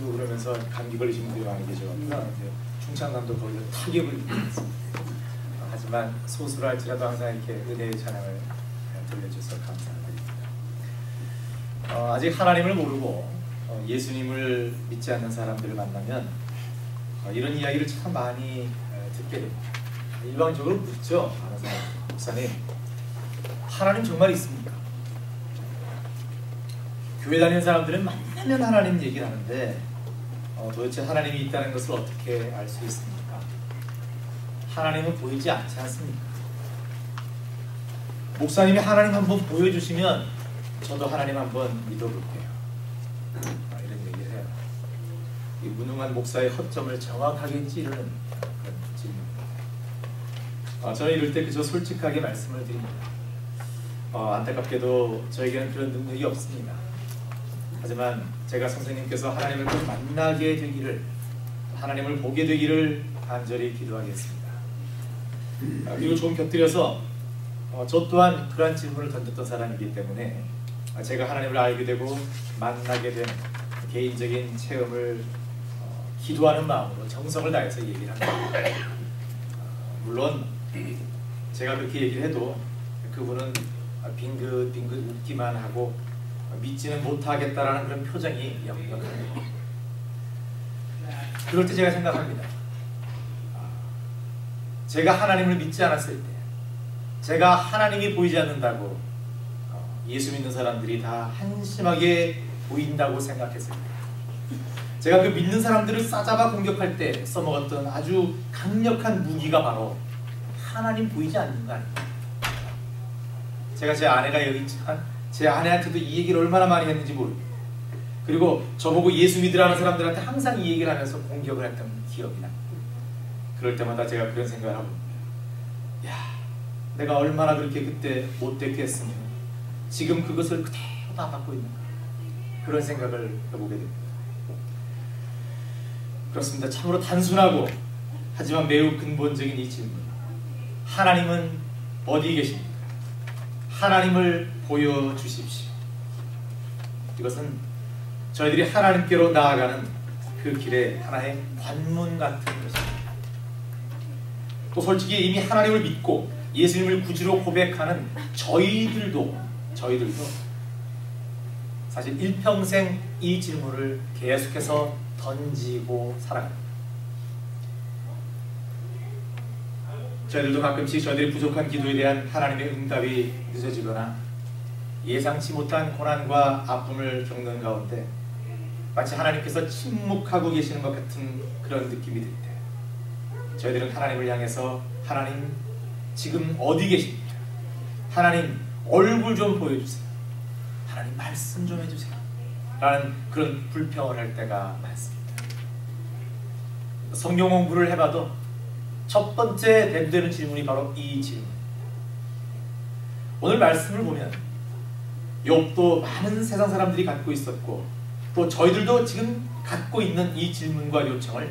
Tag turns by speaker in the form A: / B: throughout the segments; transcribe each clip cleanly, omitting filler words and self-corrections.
A: 아프고 그러면서 감기 걸리신 분들이 많이 계셔서 충청남도 거기서 타격을 입었습니다. 하지만 소수랄지라도 항상 이렇게 은혜의 찬양을 들려주셔서 감사드립니다. 아직 하나님을 모르고 예수님을 믿지 않는 사람들을 만나면 이런 이야기를 참 많이 듣게 됩니다. 일방적으로 묻죠. 목사님, 하나님 정말 있습니까? 교회 다니는 사람들은 만나면 하나님 얘기를 하는데 도대체 하나님이 있다는 것을 어떻게 알 수 있습니까? 하나님은 보이지 않지 않습니까? 목사님이 하나님 한번 보여주시면 저도 하나님 한번 믿어볼게요. 이런 얘기를 해요. 이 무능한 목사의 허점을 정확하게 찌르는 그런 질문입니다. 저는 이럴 때 그저 솔직하게 말씀을 드립니다. 안타깝게도 저에게는 그런 능력이 없습니다. 하지만 제가 선생님께서 하나님을 꼭 만나게 되기를, 하나님을 보게 되기를 간절히 기도하겠습니다. 그리고 좀 곁들여서 저 또한 그러한 질문을 던졌던 사람이기 때문에 제가 하나님을 알게 되고 만나게 된 개인적인 체험을 기도하는 마음으로 정성을 다해서 얘기를 합니다. 물론 제가 그렇게 얘기를 해도 그분은 빙긋빙긋 웃기만 하고 믿지는 못하겠다라는 그런 표정이 역력합니다. 그럴 때 제가 생각합니다. 제가 하나님을 믿지 않았을 때, 제가 하나님이 보이지 않는다고 예수 믿는 사람들이 다 한심하게 보인다고 생각했을 때, 제가 그 믿는 사람들을 싸잡아 공격할 때 써먹었던 아주 강력한 무기가 바로 하나님 보이지 않는 거 아닙니까? 제가 제 아내가 여기 있지만 제 아내한테도 이 얘기를 얼마나 많이 했는지 모릅니다. 그리고 저보고 예수 믿으라는 사람들한테 항상 이 얘기를 하면서 공격을 했던 기억이 납니다. 그럴 때마다 제가 그런 생각을 하고, 야, 내가 얼마나 그렇게 그때 못되게 했으면 지금 그것을 그대로 다 받고 있는가, 그런 생각을 해보게 됩니다. 그렇습니다. 참으로 단순하고 하지만 매우 근본적인 이 질문, 하나님은 어디 계십니까? 하나님을 보여주십시오. 이것은 저희들이 하나님께로 나아가는 그 길에 하나의 관문 같은 것입니다. 또 솔직히 이미 하나님을 믿고 예수님을 구주로 고백하는 저희들도 사실 일평생 이 질문을 계속해서 던지고 살아갑니다. 저희들도 가끔씩 저희들이 부족한 기도에 대한 하나님의 응답이 늦어지거나 예상치 못한 고난과 아픔을 겪는 가운데 마치 하나님께서 침묵하고 계시는 것 같은 그런 느낌이 들 때, 저희들은 하나님을 향해서 하나님 지금 어디 계십니까? 하나님 얼굴 좀 보여주세요. 하나님 말씀 좀 해주세요. 라는 그런 불평을 할 때가 많습니다. 성경 공부를 해봐도 첫 번째 대두되는 질문이 바로 이 질문. 오늘 말씀을 보면 욥도 많은 세상 사람들이 갖고 있었고 또 저희들도 지금 갖고 있는 이 질문과 요청을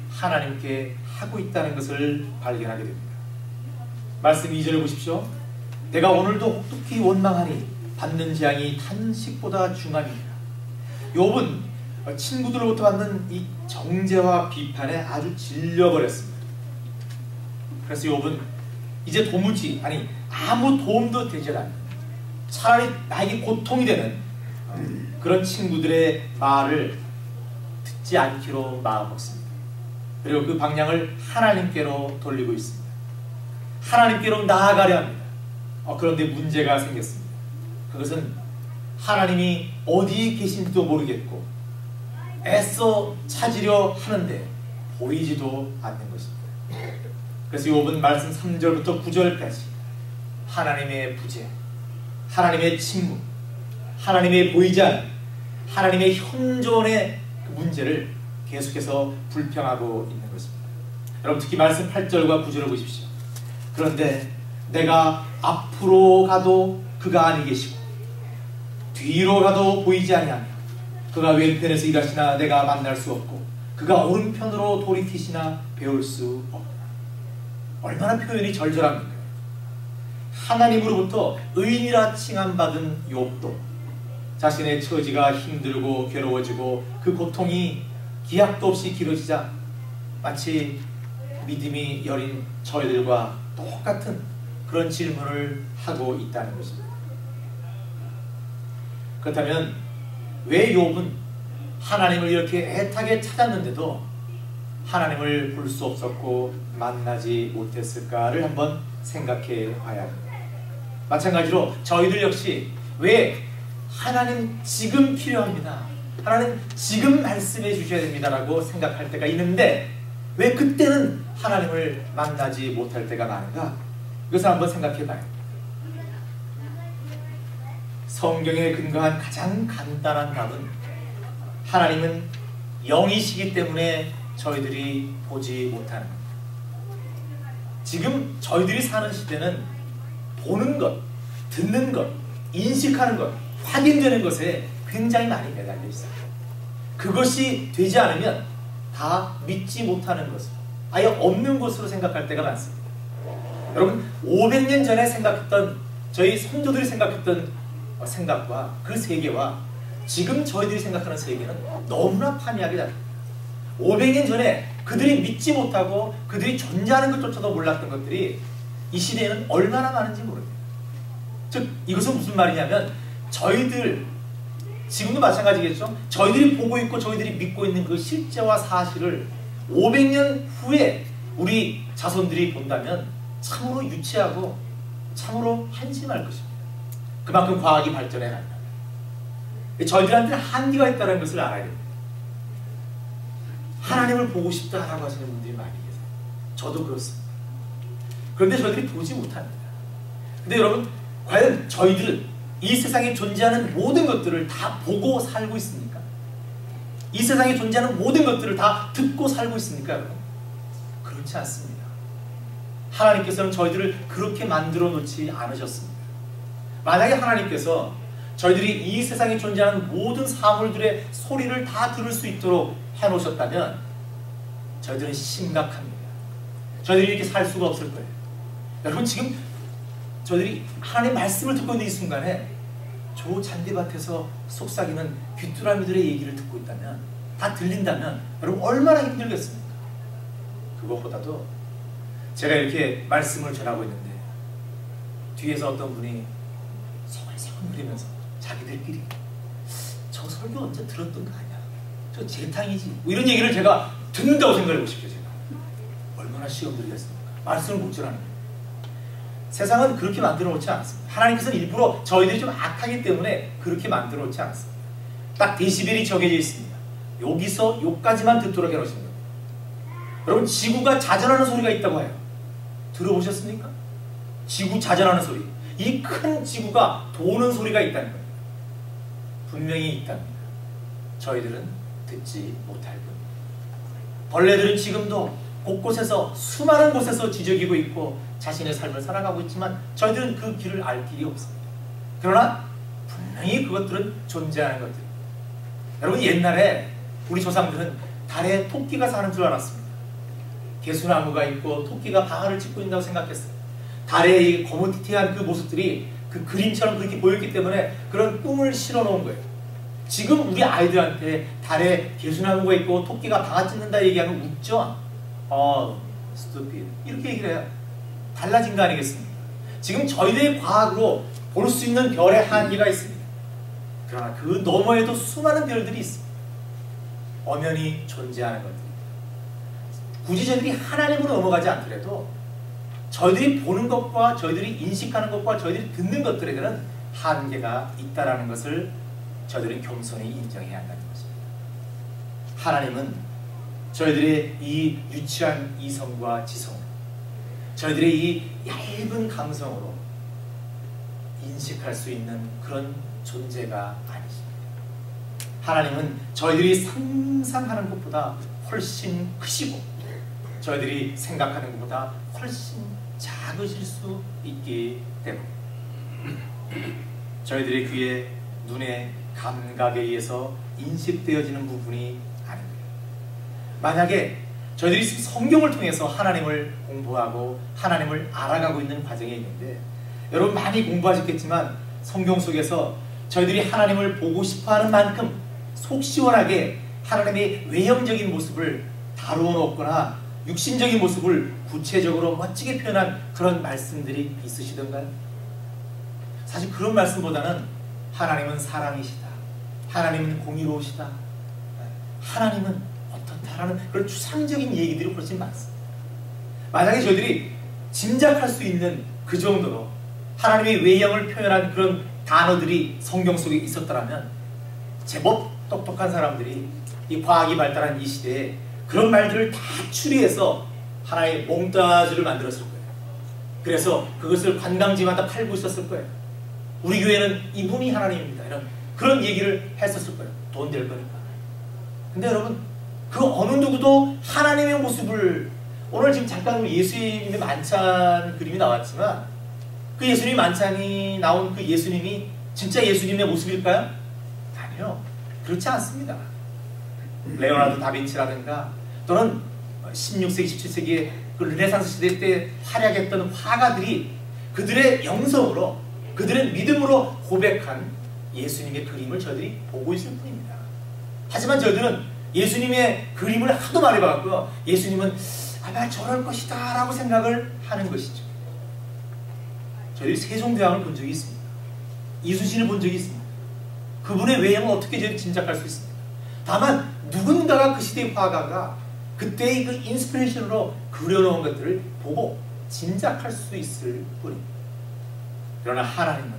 A: 하나님께 하고 있다는 것을 발견하게 됩니다. 말씀 2절을 보십시오. 내가 오늘도 혹독히 원망하니 받는 재앙이 탄식보다 중함이니라. 욥은 친구들로부터 받는 이 정죄와 비판에 아주 질려버렸습니다. 그래서 욥은 이제 도무지 아무 도움도 되지 않는, 차라리 나에게 고통이 되는 그런 친구들의 말을 듣지 않기로 마음먹습니다. 그리고 그 방향을 하나님께로 돌리고 있습니다. 하나님께로 나아가려 합니다. 그런데 문제가 생겼습니다. 그것은 하나님이 어디 계신지도 모르겠고 애써 찾으려 하는데 보이지도 않는 것입니다. 그래서 욥은 말씀 3절부터 9절까지 하나님의 부재, 하나님의 침묵, 하나님의 보이지 않음, 하나님의 현존의 그 문제를 계속해서 불평하고 있는 것입니다. 여러분 특히 말씀 8절과 9절을 보십시오. 그런데 내가 앞으로 가도 그가 아니 계시고 뒤로 가도 보이지 아니하며 그가 왼편에서 일하시나 내가 만날 수 없고 그가 오른편으로 돌이키시나 배울 수 없구나. 얼마나 표현이 절절합니까? 하나님으로부터 의인이라 칭함받은 욥도 자신의 처지가 힘들고 괴로워지고 그 고통이 기약도 없이 길어지자 마치 믿음이 여린 저희들과 똑같은 그런 질문을 하고 있다는 것입니다. 그렇다면 왜 욥은 하나님을 이렇게 애타게 찾았는데도 하나님을 볼 수 없었고 만나지 못했을까를 한번 생각해 봐야 합니다. 마찬가지로 저희들 역시 왜 하나님 지금 필요합니다, 하나님 지금 말씀해 주셔야 됩니다 라고 생각할 때가 있는데 왜 그때는 하나님을 만나지 못할 때가 많은가? 이것을 한번 생각해 봐요. 성경에 근거한 가장 간단한 답은 하나님은 영이시기 때문에 저희들이 보지 못하는 겁니다. 지금 저희들이 사는 시대는 보는 것, 듣는 것, 인식하는 것, 확인되는 것에 굉장히 많이 매달려 있어요. 그것이 되지 않으면 다 믿지 못하는 것으로, 아예 없는 것으로 생각할 때가 많습니다. 여러분, 500년 전에 생각했던, 저희 선조들이 생각했던 생각과 그 세계와 지금 저희들이 생각하는 세계는 너무나 판이하게 다릅니다. 500년 전에 그들이 믿지 못하고 그들이 존재하는 것조차도 몰랐던 것들이 이 시대에는 얼마나 많은지 모릅니다. 즉 이것은 무슨 말이냐면 저희들 지금도 마찬가지겠죠. 저희들이 보고 있고 저희들이 믿고 있는 그 실제와 사실을 500년 후에 우리 자손들이 본다면 참으로 유치하고 참으로 한심할 것입니다. 그만큼 과학이 발전해 간다. 저희들한테는 한계가 있다는 것을 알아야 됩니다. 하나님을 보고 싶다라고 하시는 분들이 많이 계세요. 저도 그렇습니다. 그런데 저희들이 보지 못합니다. 근데 여러분, 과연 저희들은 이 세상에 존재하는 모든 것들을 다 보고 살고 있습니까? 이 세상에 존재하는 모든 것들을 다 듣고 살고 있습니까, 여러분? 그렇지 않습니다. 하나님께서는 저희들을 그렇게 만들어 놓지 않으셨습니다. 만약에 하나님께서 저희들이 이 세상에 존재하는 모든 사물들의 소리를 다 들을 수 있도록 해놓으셨다면 저희들은 심각합니다. 저희들이 이렇게 살 수가 없을 거예요. 여러분, 지금 저희들이 하나님의 말씀을 듣고 있는 이 순간에 저 잔디밭에서 속삭이는 귀뚜라미들의 얘기를 듣고 있다면, 다 들린다면 여러분 얼마나 힘들겠습니까? 그것보다도 제가 이렇게 말씀을 전하고 있는데 뒤에서 어떤 분이 서글서글거리면서 자기들끼리 저 설교 언제 들었던 거 아니야? 저 재탕이지? 뭐 이런 얘기를 제가 듣는다고 생각해 보십시오. 제가 얼마나 시험 들겠습니까? 말씀을 못 전하는 거예요. 세상은 그렇게 만들어 놓지 않았습니다. 하나님께서는 일부러 저희들이 좀 악하기 때문에 그렇게 만들어 놓지 않았습니다. 딱 데시벨이 정해져 있습니다. 여기서 여기까지만 듣도록 해놓으신 겁니다. 여러분, 지구가 자전하는 소리가 있다고 해요. 들어보셨습니까? 지구 자전하는 소리. 이 큰 지구가 도는 소리가 있다는 거예요. 분명히 있답니다. 저희들은 듣지 못할 겁니다. 벌레들은 지금도 곳곳에서 수많은 곳에서 지저귀고 있고 자신의 삶을 살아가고 있지만 저희들은 그 길을 알 길이 없습니다. 그러나 분명히 그것들은 존재하는 것들. 여러분, 옛날에 우리 조상들은 달에 토끼가 사는 줄 알았습니다. 개수나무가 있고 토끼가 방아를 찢고 있다고 생각했어요. 달의 이 거무튀튀한 그 모습들이 그 그림처럼 그렇게 보였기 때문에 그런 꿈을 실어 놓은 거예요. 지금 우리 아이들한테 달에 개수나무가 있고 토끼가 방아 찢는다 얘기하면 웃죠? 스투피드. 이렇게 얘기를 해요. 달라진 거 아니겠습니까? 지금 저희들의 과학으로 볼 수 있는 별의 한계가 있습니다. 그러나 그 너머에도 수많은 별들이 있습니다. 엄연히 존재하는 것들입니다. 굳이 저희들이 하나님으로 넘어가지 않더라도 저희들이 보는 것과 저희들이 인식하는 것과 저희들이 듣는 것들에게는 한계가 있다는 것을 저희들은 겸손히 인정해야 한다는 것입니다. 하나님은 저희들의 이 유치한 이성과 지성, 저희들의 이 얇은 감성으로 인식할 수 있는 그런 존재가 아니십니다. 하나님은 저희들이 상상하는 것보다 훨씬 크시고 저희들이 생각하는 것보다 훨씬 작으실 수 있기 때문에 저희들의 귀에, 눈에, 감각에 의해서 인식되어지는 부분이 아닙니다. 만약에 저희들이 성경을 통해서 하나님을 공부하고 하나님을 알아가고 있는 과정에 있는데 여러분 많이 공부하셨겠지만 성경 속에서 저희들이 하나님을 보고 싶어하는 만큼 속 시원하게 하나님의 외형적인 모습을 다루어 놓거나 육신적인 모습을 구체적으로 멋지게 표현한 그런 말씀들이 있으시던가요? 사실 그런 말씀보다는 하나님은 사랑이시다, 하나님은 공의로우시다, 하나님은 어떻다라는 그런 추상적인 얘기들이 훨씬 많습니다. 만약에 저희들이 짐작할 수 있는 그 정도로 하나님의 외형을 표현한 그런 단어들이 성경 속에 있었더라면 제법 똑똑한 사람들이 이 과학이 발달한 이 시대에 그런 말들을 다 추리해서 하나의 몽따주를 만들었을 거예요. 그래서 그것을 관광지마다 팔고 있었을 거예요. 우리 교회는 이분이 하나님입니다, 이런 그런 얘기를 했었을 거예요. 돈 될 거니까. 근데 여러분, 그 어느 누구도 하나님의 모습을, 오늘 지금 잠깐 예수님의 만찬 그림이 나왔지만 그 예수님 만찬이 나온 그 예수님이 진짜 예수님의 모습일까요? 아니요, 그렇지 않습니다. 레오나르도 다빈치라든가 또는 16세기, 17세기의 그 르네상스 시대 때 활약했던 화가들이 그들의 영성으로, 그들의 믿음으로 고백한 예수님의 그림을 저희들이 보고 있을 뿐입니다. 하지만 저희들은 예수님의 그림을 하도 많이 봐갖고요, 예수님은 아마 저럴 것이다 라고 생각을 하는 것이죠. 저희들이 세종대왕을 본 적이 있습니다. 이순신을 본 적이 있습니다. 그분의 외형을 어떻게 저희들이 짐작할 수 있습니까? 다만 누군가가 그 시대의 화가가 그때의 그 인스피레이션으로 그려놓은 것들을 보고 짐작할 수 있을 뿐입니다. 그러나 하나님은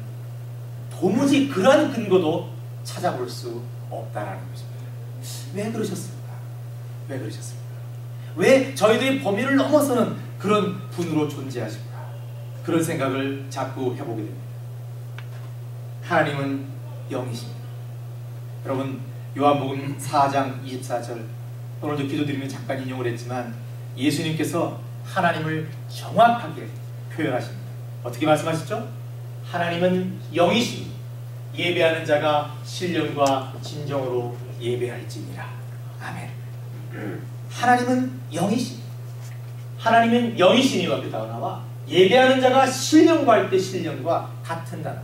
A: 도무지 그러한 근거도 찾아볼 수 없다라는 것입니다. 왜 그러셨을까? 왜 그러셨을까? 왜 저희들의 범위를 넘어서는 그런 분으로 존재하실까? 그런 생각을 자꾸 해보게 됩니다. 하나님은 영이십니다. 여러분, 요한복음 4장 24절, 오늘도 기도드리며 잠깐 인용을 했지만 예수님께서 하나님을 정확하게 표현하십니다. 어떻게 말씀하시죠? 하나님은 영이시니 예배하는 자가 신령과 진정으로 예배할지니라. 아멘. 하나님은 영이시니, 하나님은 영이시니와 그 단어와 예배하는 자가 신령과 할 때 신령과 같은 단어,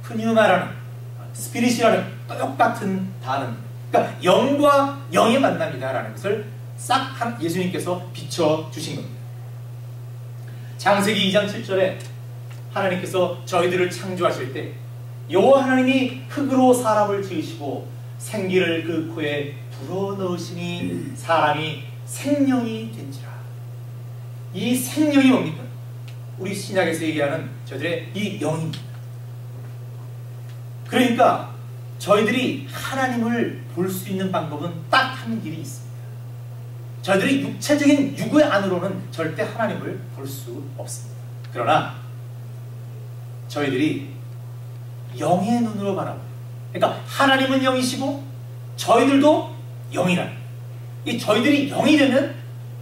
A: 프뉴마라는, 스피릿이라는 똑같은 단어입니다. 그러니까 영과 영의 만남이다라는 것을 싹 예수님께서 비춰주신 겁니다. 창세기 2장 7절에 하나님께서 저희들을 창조하실 때 여호와 하나님이 흙으로 사람을 지으시고 생기를 그 코에 불어넣으시니 사람이 생명이 된지라. 이 생명이 뭡니까? 우리 신약에서 얘기하는 저들의 이 영입니다. 그러니까 저희들이 하나님을 볼 수 있는 방법은 딱 한 길이 있습니다. 저희들이 육체적인 육의 안으로는 절대 하나님을 볼 수 없습니다. 그러나 저희들이 영의 눈으로 바라봐요. 그러니까 하나님은 영이시고 저희들도 영이라. 이 저희들이 영이 되면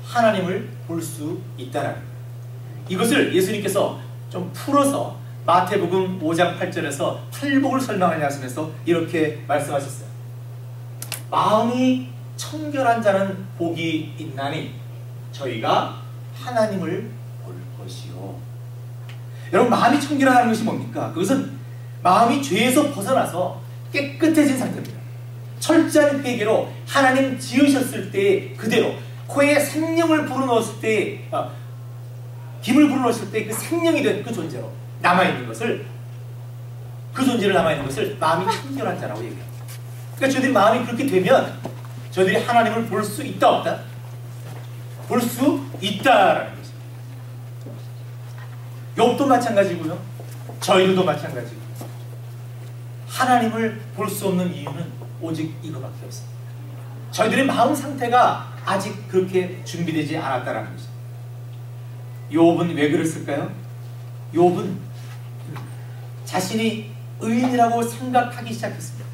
A: 하나님을 볼 수 있다라는 거예요. 이것을 예수님께서 좀 풀어서 마태복음 5장 8절에서 팔복을 설명하냐 하시면서 이렇게 말씀하셨어요. 마음이 청결한 자는 복이 있나니 저희가 하나님을 볼 것이요. 여러분, 마음이 청결하다는 것이 뭡니까? 그것은 마음이 죄에서 벗어나서 깨끗해진 상태입니다. 철저한 회개로 하나님 지으셨을 때 그대로 코에 생명을 불어넣었을 때, 김을 불어넣었을 때 그 생명이 된 그 존재로 남아있는 것을, 그 존재로 남아있는 것을 마음이 청결한 자라고 얘기합니다. 그러니까 저희들이 마음이 그렇게 되면 저희들이 하나님을 볼 수 있다 없다? 볼 수 있다라는 것입니다. 욥도 마찬가지고요, 저희들도 마찬가지고, 하나님을 볼 수 없는 이유는 오직 이거밖에 없습니다. 저희들의 마음 상태가 아직 그렇게 준비되지 않았다라는 것입니다. 욥은 왜 그랬을까요? 욥은 자신이 의인이라고 생각하기 시작했습니다.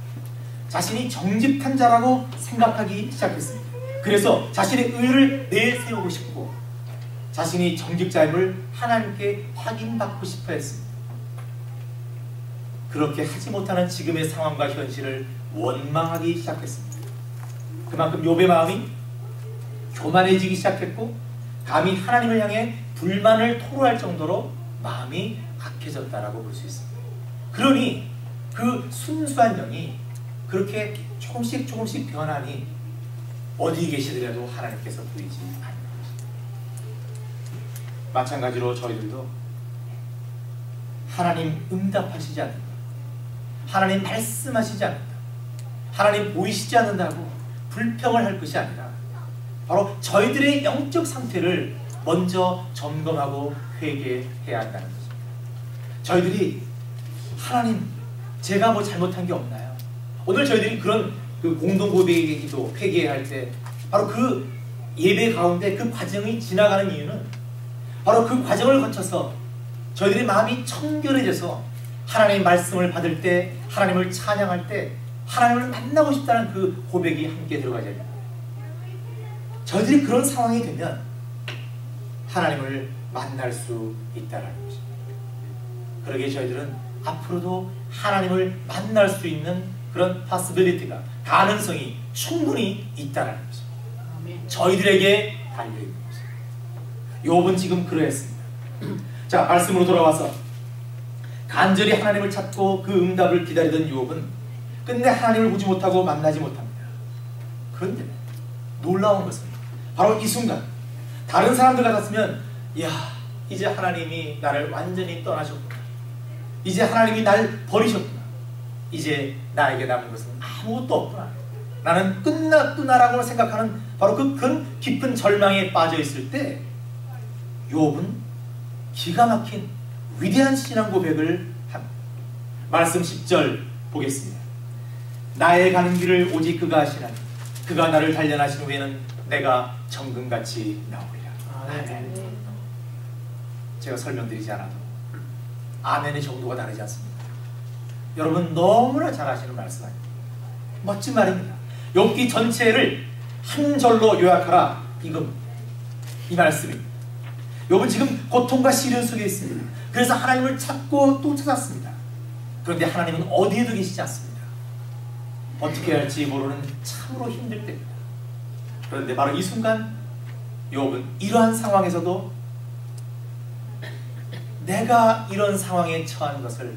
A: 자신이 정직한 자라고 생각하기 시작했습니다. 그래서 자신의 의를 내세우고 싶고 자신이 정직자임을 하나님께 확인받고 싶어 했습니다. 그렇게 하지 못하는 지금의 상황과 현실을 원망하기 시작했습니다. 그만큼 욥의 마음이 교만해지기 시작했고 감히 하나님을 향해 불만을 토로할 정도로 마음이 악해졌다라고 볼 수 있습니다. 그러니 그 순수한 영이 그렇게 조금씩 변하니 어디 계시더라도 하나님께서 보이지 않는 것입니다. 마찬가지로 저희들도 하나님 응답하시지 않는다, 하나님 말씀하시지 않는다, 하나님 보이시지 않는다고 불평을 할 것이 아니라 바로 저희들의 영적 상태를 먼저 점검하고 회개해야 한다는 것입니다. 저희들이 하나님, 제가 뭐 잘못한 게 없나요? 오늘 저희들이 그런 공동 고백의 기도 회개할 때 바로 그 예배 가운데 그 과정이 지나가는 이유는 바로 그 과정을 거쳐서 저희들의 마음이 청결해져서 하나님의 말씀을 받을 때, 하나님을 찬양할 때 하나님을 만나고 싶다는 그 고백이 함께 들어가야 됩니다. 저희들이 그런 상황이 되면 하나님을 만날 수 있다는 것입니다. 그러기에 저희들은 앞으로도 하나님을 만날 수 있는 그런 possibility가, 가능성이 충분히 있다는 것입니다. 저희들에게 달려있는 것입니다. 욥은 지금 그러했습니다. 자, 말씀으로 돌아와서 간절히 하나님을 찾고 그 응답을 기다리던 욥은 끝내 하나님을 보지 못하고 만나지 못합니다. 그런데 놀라운 것은 바로 이 순간 다른 사람들 같았으면, 야, 이제 하나님이 나를 완전히 떠나셨구나, 이제 하나님이 날 버리셨구나, 이제 나에게 남은 것은 아무것도 없구나, 나는 끝났구나라고 생각하는 바로 그 깊은 절망에 빠져 있을 때 욥은 기가 막힌 위대한 신앙 고백을 합니다. 말씀 10절 보겠습니다. 나의 가는 길을 오직 그가 아시나니 그가 나를 단련하신 후에는 내가 정금같이 나오리라. 아멘. 제가 설명드리지 않아도 아멘의 정도가 다르지 않습니까? 여러분 너무나 잘 아시는 말씀 아닙니까? 멋진 말입니다. 욥기 전체를 한 절로 요약하라, 이겁니다. 이 말씀입니다. 욥은 지금 고통과 시련 속에 있습니다. 그래서 하나님을 찾고 또 찾았습니다. 그런데 하나님은 어디에도 계시지 않습니다. 어떻게 할지 모르는 참으로 힘들 때입니다. 그런데 바로 이 순간 욥은 이러한 상황에서도 내가 이런 상황에 처한 것을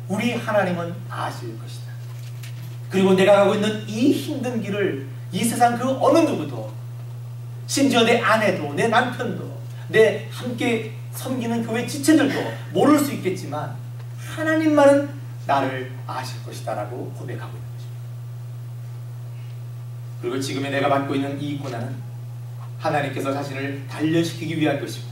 A: 우리 하나님은 아실 것이다. 그리고 내가 가고 있는 이 힘든 길을 이 세상 그 어느 누구도, 심지어 내 아내도, 내 남편도, 내 함께 섬기는 교회 지체들도 모를 수 있겠지만 하나님만은 나를 아실 것이다 라고 고백하고 있는 것입니다. 그리고 지금의 내가 받고 있는 이 고난은 하나님께서 자신을 단련시키기 위한 것이고,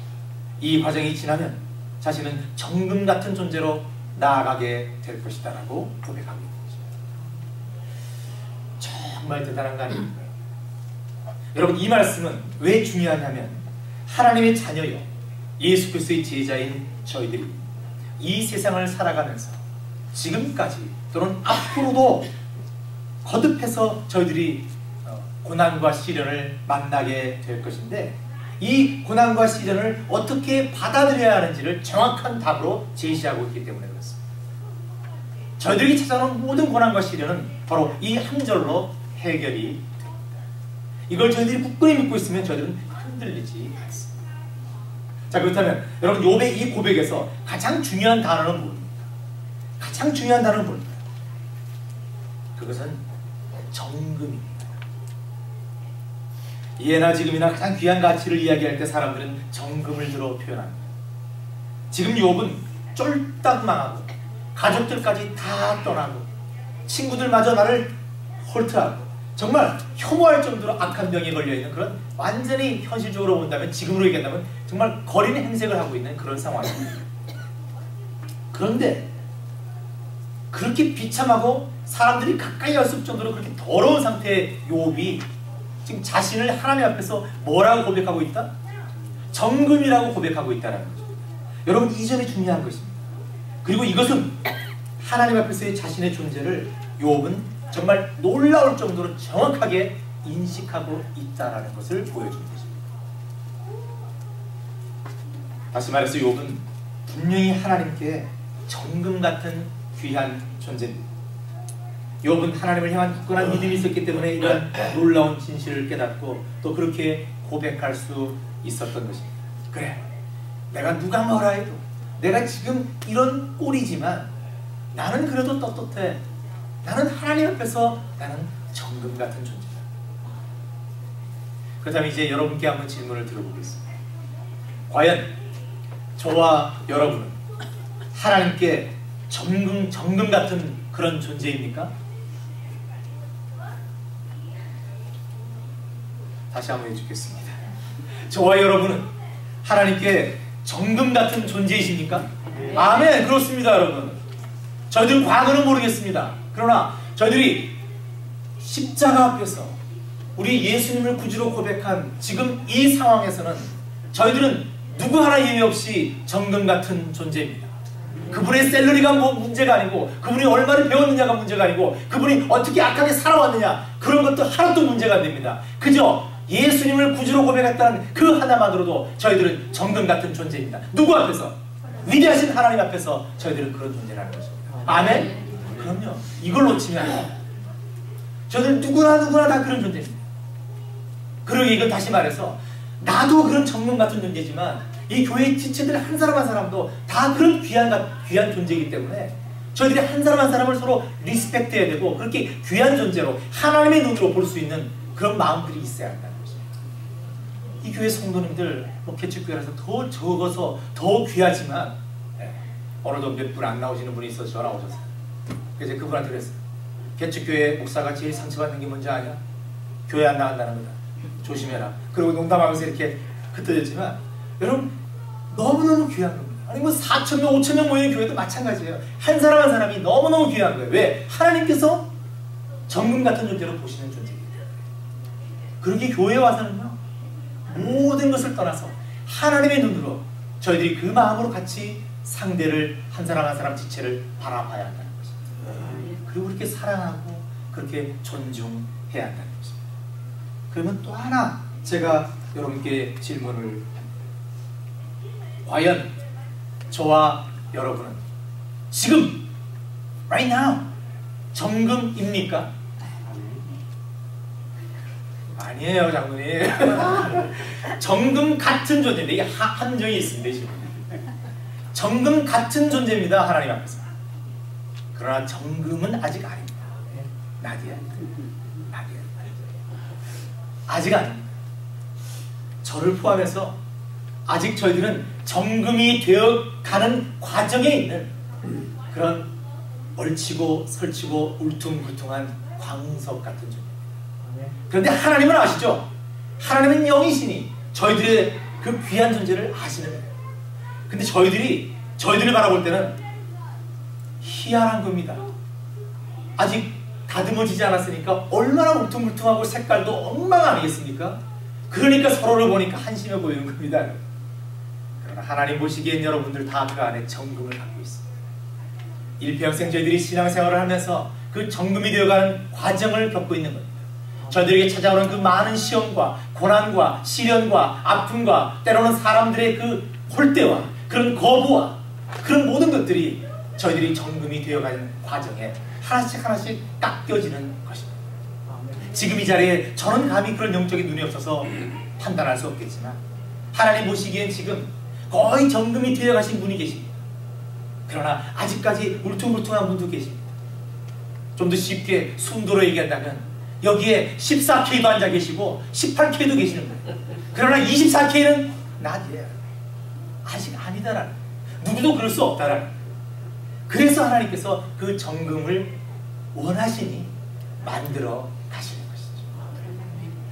A: 이 과정이 지나면 자신은 정금 같은 존재로 나아가게 될 것이다 라고 고백하고 있는 것입니다. 정말 대단한 거 아닙니까? 여러분, 이 말씀은 왜 중요하냐면 하나님의 자녀요, 예수 그리스도의 제자인 저희들이 이 세상을 살아가면서 지금까지 또는 앞으로도 거듭해서 저희들이 고난과 시련을 만나게 될 것인데, 이 고난과 시련을 어떻게 받아들여야 하는지를 정확한 답으로 제시하고 있기 때문에 그렇습니다. 저희들이 찾아온 모든 고난과 시련은 바로 이 한 절로 해결이 됩니다. 이걸 저희들이 굳건히 믿고 있으면 저희들은 흔들리지 않습니다. 자, 그렇다면 여러분, 욥의 이 고백에서 가장 중요한 단어는 뭡니까? 가장 중요한 단어는 뭘까요? 그것은 정금입니다. 예나 지금이나 가장 귀한 가치를 이야기할 때 사람들은 정금을 들어 표현합니다. 지금 욥은 쫄딱 망하고 가족들까지 다 떠나고 친구들마저 나를 홀트하고 정말 혐오할 정도로 악한 병에 걸려있는 그런, 완전히 현실적으로 본다면, 지금으로 얘기한다면 정말 거리는 행색을 하고 있는 그런 상황입니다. 그런데 그렇게 비참하고 사람들이 가까이 할 수 없을 정도로 그렇게 더러운 상태의 욥이 지금 자신을 하나님 앞에서 뭐라고 고백하고 있다? 정금이라고 고백하고 있다는 거죠. 여러분, 이 점이 중요한 것입니다. 그리고 이것은 하나님 앞에서의 자신의 존재를 욥은 정말 놀라울 정도로 정확하게 인식하고 있다는 것을 보여주는 것입니다. 다시 말해서 욥은 분명히 하나님께 정금 같은 귀한 존재입니다. 욥은 하나님을 향한 굳건한 믿음이 있었기 때문에 이런 놀라운 진실을 깨닫고 또 그렇게 고백할 수 있었던 것입니다. 그래, 내가 누가 뭐라 해도, 내가 지금 이런 꼴이지만 나는 그래도 떳떳해. 나는 하나님 앞에서 나는 정금 같은 존재다. 그렇다면 이제 여러분께 한번 질문을 드려보겠습니다. 과연 저와 여러분은 하나님께 정금 같은 그런 존재입니까? 다시 한번 해주겠습니다. 저와 여러분은 하나님께 정금 같은 존재이십니까? 아멘. 그렇습니다, 여러분. 저희들은 과거는 모르겠습니다. 그러나 저희들이 십자가 앞에서 우리 예수님을 구주로 고백한 지금 이 상황에서는 저희들은 누구 하나 예외 없이 정금 같은 존재입니다. 그분의 샐러리가 뭐 문제가 아니고, 그분이 얼마를 배웠느냐가 문제가 아니고, 그분이 어떻게 악하게 살아왔느냐, 그런 것도 하나도 문제가 안 됩니다. 그저 예수님을 구주로 고백했다는 그 하나만으로도 저희들은 정금 같은 존재입니다. 누구 앞에서? 위대하신 하나님 앞에서 저희들은 그런 존재라는 것입니다. 아멘? 그럼요. 이걸 놓치면 저희들은 누구나 다 그런 존재입니다. 그러고 이건 다시 말해서 나도 그런 정금 같은 존재지만 이 교회 지체들 한 사람 한 사람도 다 그런 귀한 존재이기 때문에 저희들이 한 사람 한 사람을 서로 리스펙트해야 되고, 그렇게 귀한 존재로 하나님의 눈으로 볼 수 있는 그런 마음들이 있어야 한다는 것입니다. 이 교회 성도님들 개척교회라서 더 적어서 더 귀하지만, 오늘도 몇 분 안 나오시는 분이 있어서 전화 오셨어요. 그래서 그분한테 그랬어요. 개척교회 목사가 제일 상처받는 게 뭔지 아냐? 교회 안 나간다는 거다. 조심해라. 그리고 농담하면서 이렇게 흩어졌지만, 여러분 너무너무 귀한 겁니다. 아니 뭐 4,000명, 5,000명 모이는 교회도 마찬가지예요. 한 사람 한 사람이 너무너무 귀한 거예요. 왜? 하나님께서 정금 같은 존재로 보시는 존재이기 때문에. 그렇게 교회에 와서는요, 모든 것을 떠나서 하나님의 눈으로 저희들이 그 마음으로 같이 상대를 한 사람 한 사람 지체를 바라봐야 한다는 것입니다. 그리고 그렇게 사랑하고 그렇게 존중해야 한다는 것입니다. 그러면 또 하나 제가 여러분께 질문을 합니다. 과연 저와 여러분은 지금 right now 정금입니까? 아니에요, 장로님. 정금 같은 존재인데, 이게 함정이 있습니다, 지금. 정금 같은 존재입니다, 하나님 앞에서. 그러나 정금은 아직 아닙니다. 나디야. 아직 아닙니다. 저를 포함해서 아직 저희들은 정금이 되어가는 과정에 있는 그런 얽히고 설치고 울퉁불퉁한 광석 같은 존재입니다. 그런데 하나님은 아시죠? 하나님은 영이시니 저희들의 그 귀한 존재를 아시는 거예요. 근데 저희들을 바라볼 때는 희한한 겁니다. 아직 다듬어지지 않았으니까 얼마나 울퉁불퉁하고 색깔도 엉망 아니겠습니까? 그러니까 서로를 보니까 한심해 보이는 겁니다. 그러나 하나님 보시기엔 여러분들 다 그 안에 정금을 갖고 있습니다. 일평생 저희들이 신앙생활을 하면서 그 정금이 되어가는 과정을 겪고 있는 겁니다. 저희들에게 찾아오는 그 많은 시험과 고난과 시련과 아픔과 때로는 사람들의 그 홀대와 그런 거부와 그런 모든 것들이 저희들이 정금이 되어가는 과정에 하나씩 깎여지는 것입니다. 지금 이 자리에 저는 감히 그런 영적인 눈이 없어서 판단할 수 없겠지만 하나님 보시기엔 지금 거의 정금이 되어가신 분이 계십니다. 그러나 아직까지 울퉁불퉁한 분도 계십니다. 좀 더 쉽게 순도로 얘기한다면 여기에 14K도 앉아 계시고 18K도 계시는 거예요. 그러나 24K는 나디에요. 아직 아니다라는, 누구도 그럴 수 없다라는. 그래서 하나님께서 그 정금을 원하시니 만들어 가시는 것이죠.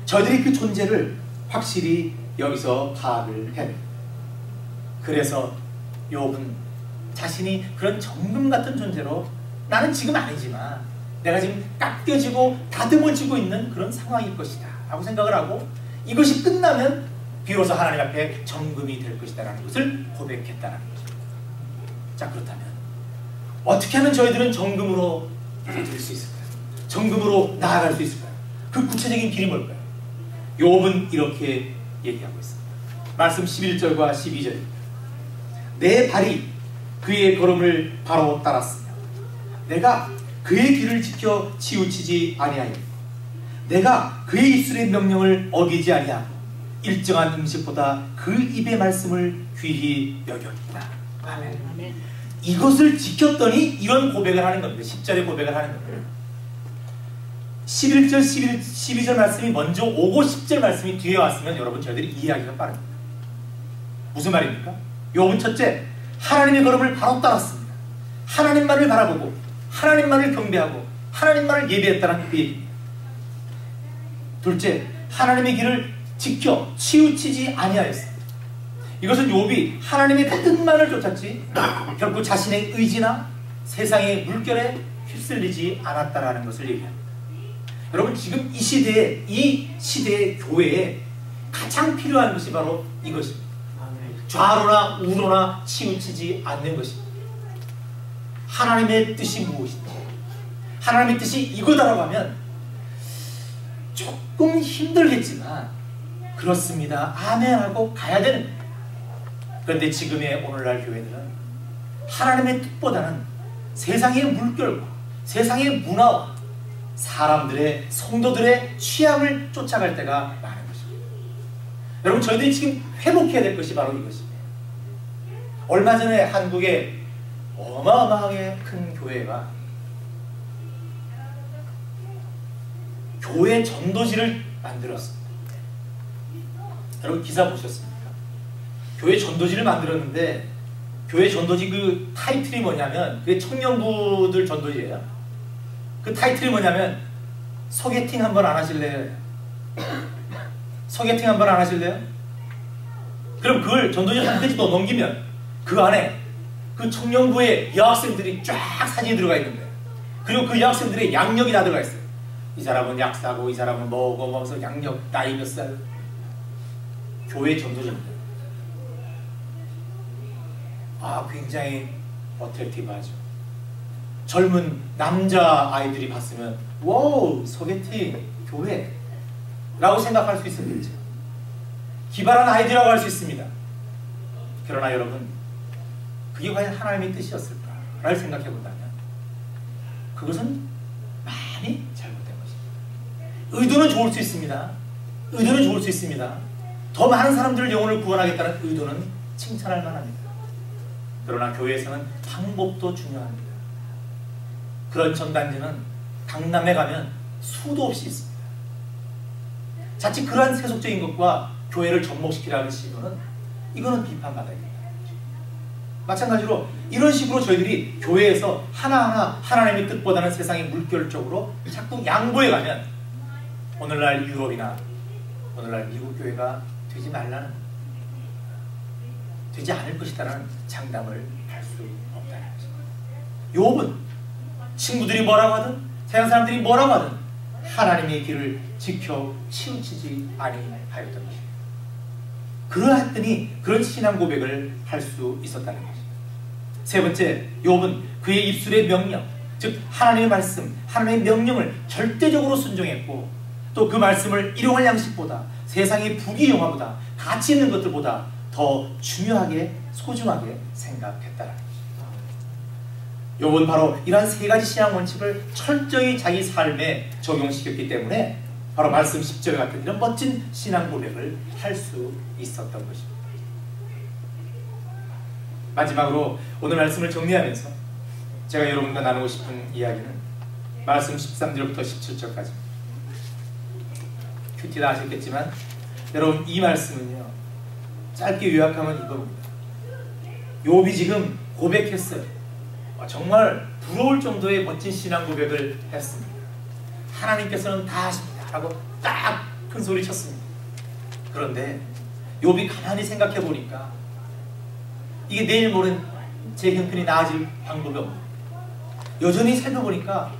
A: 저희들이 그 존재를 확실히 여기서 파악을 해야 됩니다. 그래서 욥은 자신이 그런 정금 같은 존재로 나는 지금 아니지만 내가 지금 깎여지고 다듬어지고 있는 그런 상황일 것이다 라고 생각을 하고, 이것이 끝나면 비로소 하나님 앞에 정금이 될 것이다 라는 것을 고백했다는 거죠. 자, 그렇다면 어떻게 하면 저희들은 정금으로 될 수 있을까요? 정금으로 나아갈 수 있을까요? 그 구체적인 길이 뭘까요? 욥은 이렇게 얘기하고 있습니다. 말씀 11절과 12절입니다. 내 발이 그의 걸음을 바로 따랐으며 내가 그의 길을 지켜 치우치지 아니하였고 내가 그의 입술의 명령을 어기지 아니하고 일정한 음식보다 그 입의 말씀을 귀히 여겼다. 아멘. 아멘. 이것을 지켰더니 이런 고백을 하는 겁니다. 10절의 고백을 하는 겁니다. 11절, 12절 말씀이 먼저 오고 10절 말씀이 뒤에 왔으면 여러분 저희들이 이해하기가 빠릅니다. 무슨 말입니까? 욥은 첫째, 하나님의 걸음을 바로 따랐습니다. 하나님만을 바라보고 하나님만을 경배하고 하나님만을 예배했다는 그 얘기입니다. 둘째, 하나님의 길을 지켜 치우치지 아니하였습니다. 이것은 욥이 하나님의 뜻만을 쫓았지 결코 자신의 의지나 세상의 물결에 휩쓸리지 않았다라는 것을 얘기합니다. 여러분, 지금 이 시대의 교회에 가장 필요한 것이 바로 이것입니다. 좌로나 우로나 치우치지 않는 것입니다. 하나님의 뜻이 무엇인지, 하나님의 뜻이 이거다라고 하면 조금 힘들겠지만 그렇습니다, 아멘 하고 가야 되는 거예요. 그런데 지금의 오늘날 교회들은 하나님의 뜻보다는 세상의 물결과 세상의 문화와 사람들의, 성도들의 취향을 쫓아갈 때가 많은 것입니다. 여러분, 저희들이 지금 회복해야 될 것이 바로 이것입니다. 얼마 전에 한국에 어마어마하게 큰 교회가 교회 전도지를 만들었습니다. 여러분, 기사 보셨습니까? 교회 전도지를 만들었는데 교회 전도지 그 타이틀이 뭐냐면, 그게 청년부들 전도지예요. 그 타이틀이 뭐냐면 소개팅 한번 안 하실래요? 소개팅 한번 안 하실래요? 그럼 그걸 전도지 한 페이지 더 넘기면 그 안에 그 청년부의 여학생들이 쫙 사진이 들어가 있는 거예요. 그리고 그 여학생들의 양력이 다 들어가 있어요. 이 사람은 약사고, 이 사람은 뭐고, 뭐서 양력, 나이 몇 살. 교회 전도지입니다. 아, 굉장히 어트랙티브하죠. 젊은 남자 아이들이 봤으면 와우, 소개팅, 교회 라고 생각할 수 있었겠죠. 기발한 아이디어라고 할 수 있습니다. 그러나 여러분, 그게 과연 하나님의 뜻이었을까를 생각해 본다면 그것은 많이 잘못된 것입니다. 의도는 좋을 수 있습니다. 의도는 좋을 수 있습니다. 더 많은 사람들을 영혼을 구원하겠다는 의도는 칭찬할 만합니다. 그러나 교회에서는 방법도 중요합니다. 그런 전단지는 강남에 가면 수도 없이 있습니다. 자칫 그러한 세속적인 것과 교회를 접목시키라는 시도는, 이거는 비판받아야 됩니다. 마찬가지로 이런 식으로 저희들이 교회에서 하나하나 하나님의 뜻보다는 세상의 물결 쪽으로 자꾸 양보해 가면 오늘날 유럽이나 오늘날 미국 교회가 되지 말라는, 되지 않을 것이다라는 장담을 할 수 없다는 것입니다. 욥은 친구들이 뭐라고 하든 세상 사람들이 뭐라고 하든 하나님의 길을 지켜 치우치지 아니하였던 것입니다. 그러했더니 그런 신앙 고백을 할 수 있었다는 것입니다. 세 번째, 욥은 그의 입술의 명령, 즉 하나님의 말씀, 하나님의 명령을 절대적으로 순종했고, 또 그 말씀을 일용할 양식보다, 세상의 부귀영화보다, 가치 있는 것들보다 더 중요하게, 소중하게 생각했다는 것입니다. 욥은 바로 이러한 세 가지 신앙 원칙을 철저히 자기 삶에 적용시켰기 때문에 바로 말씀 10절 같은 이런 멋진 신앙 고백을 할 수 있었던 것입니다. 마지막으로 오늘 말씀을 정리하면서 제가 여러분과 나누고 싶은 이야기는 말씀 13절부터 17절까지. 큐티 다 아셨겠지만 여러분, 이 말씀은요, 짧게 요약하면 이겁니다. 욥이 지금 고백했어요. 정말 부러울 정도의 멋진 신앙 고백을 했습니다. 하나님께서는 다 하십니다 라고 딱 큰 소리 쳤습니다. 그런데 욥이 가만히 생각해 보니까 이게 내일 모레 제 형편이 나아질 방법이 없는, 여전히 살펴보니까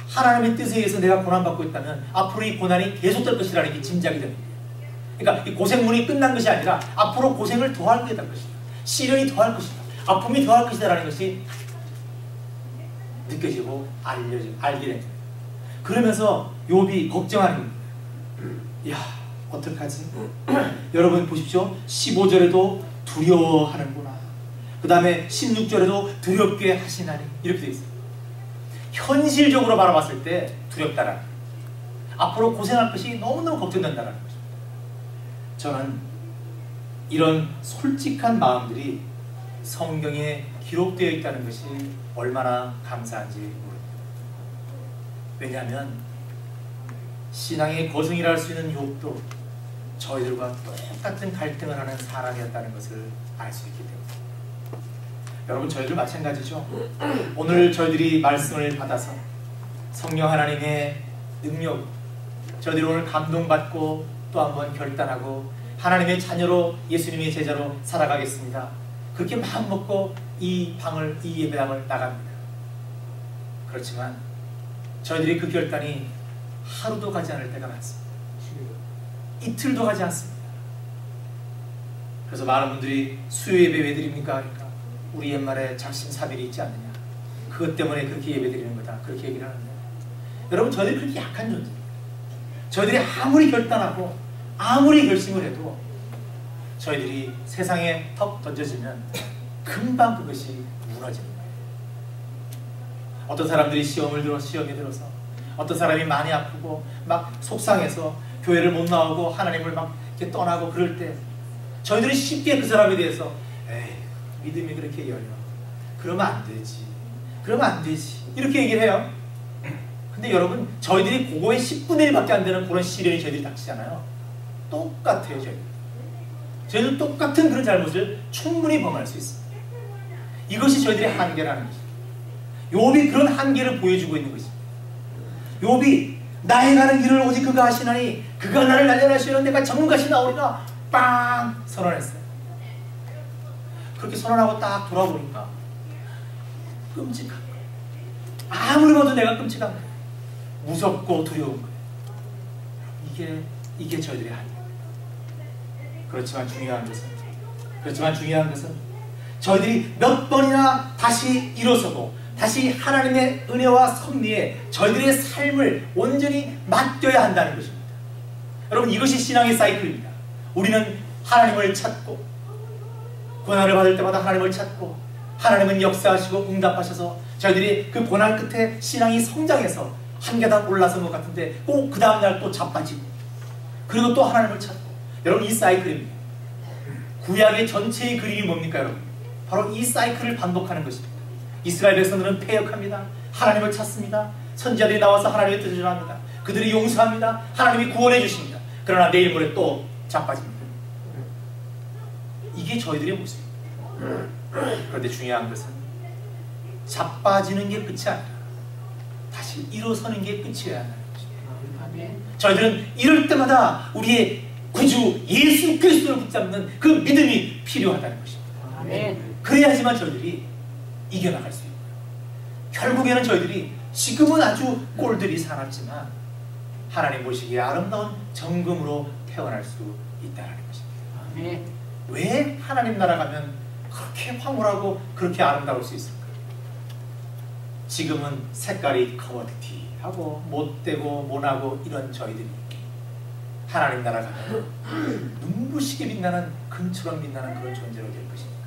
A: 하나님의 뜻에 의해서 내가 고난받고 있다면 앞으로 이 고난이 계속될 것이라는 게 짐작이 됩니다. 그러니까 이 고생문이 끝난 것이 아니라 앞으로 고생을 더할 것이다, 시련이 더할 것이다, 아픔이 더할 것이다 라는 것이 느껴지고 알게 됩니다. 그러면서 욥이 걱정하는 겁니다. 야, 어떡하지? 여러분 보십시오. 15절에도 두려워하는구나. 그 다음에 16절에도 두렵게 하시나니, 이렇게 되어 있어요. 현실적으로 바라봤을 때 두렵다라는, 앞으로 고생할 것이 너무너무 걱정된다는 거죠. 저는 이런 솔직한 마음들이 성경에 기록되어 있다는 것이 얼마나 감사한지 모릅니다. 왜냐하면 신앙의 거승이라 할 수 있는 욥도 저희들과 똑같은 갈등을 하는 사람이었다는 것을 알 수 있기 때문입니다. 여러분, 저희들 마찬가지죠. 오늘 저희들이 말씀을 받아서 성령 하나님의 능력, 저희들이 오늘 감동받고 또 한번 결단하고 하나님의 자녀로, 예수님의 제자로 살아가겠습니다. 그렇게 마음먹고 이 예배당을 나갑니다. 그렇지만 저희들이 그 결단이 하루도 가지 않을 때가 많습니다. 이틀도 가지 않습니다. 그래서 많은 분들이 수요 예배 왜 드립니까? 그러니까 우리 옛말에 작심삼일이 있지 않느냐, 그것 때문에 그렇게 예배 드리는 거다, 그렇게 얘기를 하는데, 여러분, 저희들이 그렇게 약한 존재입니다. 저희들이 아무리 결단하고 아무리 결심을 해도 저희들이 세상에 턱 던져지면 금방 그것이 무너지는 거예요. 어떤 사람들이 시험에 들어서 어떤 사람이 많이 아프고 막 속상해서 교회를 못 나오고 하나님을 막 이렇게 떠나고 그럴 때 저희들이 쉽게 그 사람에 대해서 에이, 믿음이 그렇게 열려, 그러면 안 되지, 그러면 안 되지, 이렇게 얘기를 해요. 근데 여러분, 저희들이 그거의 10분의 1밖에 안 되는 그런 시련이 저희들이 닥치잖아요. 똑같아요. 저희는 똑같은 그런 잘못을 충분히 범할 수 있습니다. 이것이 저희들의 한계라는 것입니다. 욥이 그런 한계를 보여주고 있는 것입니다. 욥이 나의 가는 길을 오직 그가 하시나니 그가 나를 날려내시는 내가 전문같이 나오리라 빵 선언했어요. 그렇게 선언하고 딱 돌아보니까 끔찍한 거예요. 아무리 봐도 내가 끔찍한 거예요. 무섭고 두려운 거예요. 이게 저희들의 한계입니다. 그렇지만 중요한 것은 저희들이 몇 번이나 다시 일어서고 다시 하나님의 은혜와 섭리에 저희들의 삶을 온전히 맡겨야 한다는 것입니다. 여러분, 이것이 신앙의 사이클입니다. 우리는 하나님을 찾고 고난을 받을 때마다 하나님을 찾고 하나님은 역사하시고 응답하셔서 저희들이 그 고난 끝에 신앙이 성장해서 한 계단 올라선 것 같은데 꼭 그 다음날 또 자빠지고 그리고 또 하나님을 찾고, 여러분, 이 사이클입니다. 구약의 전체의 그림이 뭡니까, 여러분? 바로 이 사이클을 반복하는 것입니다. 이스라엘 백성들은 패역합니다. 하나님을 찾습니다. 선지자들이 나와서 하나님의 뜻을 전합니다. 그들이 용서합니다. 하나님이 구원해 주십니다. 그러나 내일 모레 또 자빠집니다. 이게 저희들의 모습입니다. 그런데 중요한 것은 자빠지는 게 끝이 아니라 다시 일어서는 게 끝이어야 한다는 것입니다. 저희들은 이럴 때마다 우리의 구주 예수 그리스도를 붙잡는 그 믿음이 필요하다는 것입니다. 그래야지만 저희들이 이겨나갈 수 있고요. 결국에는 저희들이 지금은 아주 꼴들이 사납지만 하나님 보시기에 아름다운 정금으로 태어날 수 있다는 것입니다. 왜 하나님 나라 가면 그렇게 황홀하고 그렇게 아름다울 수 있을까요? 지금은 색깔이 커머디티하고 못되고 모나고 이런 저희들이 하나님 나라 가면 눈부시게 빛나는 금처럼 빛나는 그런 존재로 될 것입니까?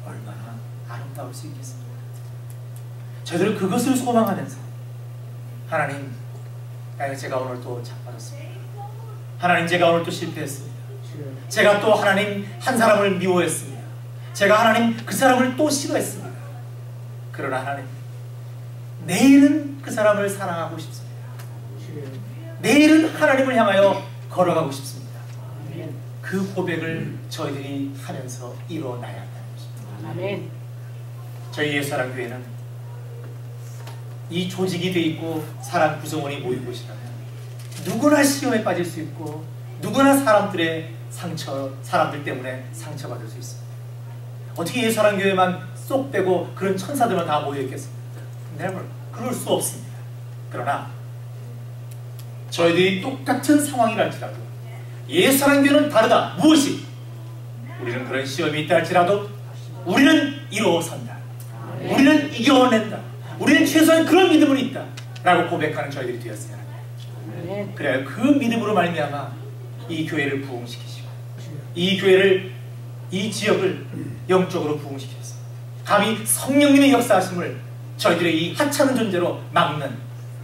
A: 얼마나 아름다울 수 있겠습니까? 저희들은 그것을 소망하면서 하나님, 제가 오늘 또 자빠졌습니다. 하나님, 제가 오늘 또 실패했습니다. 제가 또 하나님 한 사람을 미워했습니다. 제가 하나님 그 사람을 또 싫어했습니다. 그러나 하나님, 내일은 그 사람을 사랑하고 싶습니다. 내일은 하나님을 향하여 걸어가고 싶습니다. 그 고백을 저희들이 하면서 이뤄나야 한다는 것입니다. 아멘. 저희 예수사랑교회는 이 조직이 되어 있고 사람 구성원이 모인 곳이라면 누구나 시험에 빠질 수 있고 누구나 사람들 때문에 상처받을 수 있습니다. 어떻게 예수사랑교회만 쏙 빼고 그런 천사들만 다 모여있겠습니까? Never. 그럴 수 없습니다. 그러나 저희들이 똑같은 상황이랄지라도 예수사랑교회는 다르다. 무엇이? 우리는 그런 시험이 있다 할지라도 우리는 이루어선다. 우리는 이겨낸다. 우리는 최소한 그런 믿음은 있다 라고 고백하는 저희들이 되었어야 합니다. 그래야 그 믿음으로 말미암아 이 교회를 부흥시키시고 이 교회를, 이 지역을 영적으로 부흥시키셔서 감히 성령님의 역사하심을 저희들의 이 하찮은 존재로 막는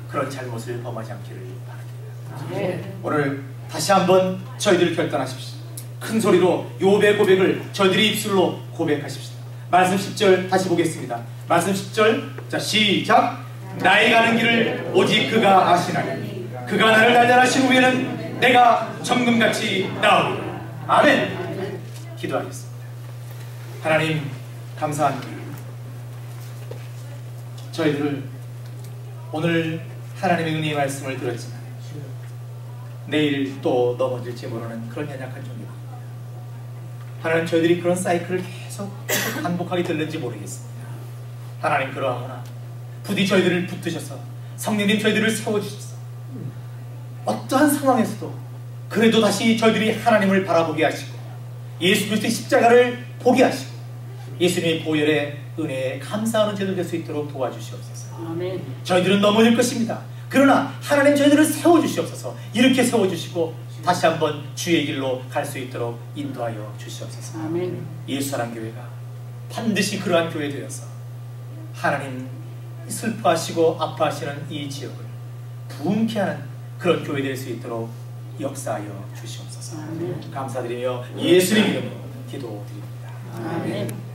A: 그런 잘못을 범하지 않기를 바랍니다. 오늘 다시 한번 저희들을 결단하십시오. 큰 소리로 욥의 고백을 저희들이 입술로 고백하십시다. 말씀 10절 다시 보겠습니다. 말씀 10절, 자 시작. 나의 가는 길을 오직 그가 아시나니 그가 나를 단련하신 후에는 내가 정금같이 나오리라. 아멘. 기도하겠습니다. 하나님 감사합니다. 저희들을 오늘 하나님의 은혜의 말씀을 들었지만 내일 또 넘어질지 모르는 그런 연약한 종이다. 하나님, 저희들이 그런 사이클을 계속 반복하게 될는지 모르겠습니다. 하나님, 그러하거나 부디 저희들을 붙드셔서 성령님 저희들을 세워주셔서 어떠한 상황에서도 그래도 다시 저희들이 하나님을 바라보게 하시고 예수 그리스도의 십자가를 보게 하시고 예수님의 보혈의 은혜에 감사하는 제도 될 수 있도록 도와주시옵소서.
B: 아멘.
A: 저희들은 넘어질 것입니다. 그러나 하나님 저희들을 세워주시옵소서. 이렇게 세워주시고 다시 한번 주의 길로 갈 수 있도록 인도하여 주시옵소서.
B: 아멘.
A: 예수사랑교회가 반드시 그러한 교회 되어서 하나님 슬퍼하시고 아파하시는 이 지역을 부흥케 하는 그런 교회 될 수 있도록 역사하여 주시옵소서.
B: 아멘.
A: 감사드리며 예수님 이름으로 기도드립니다.
B: 아멘.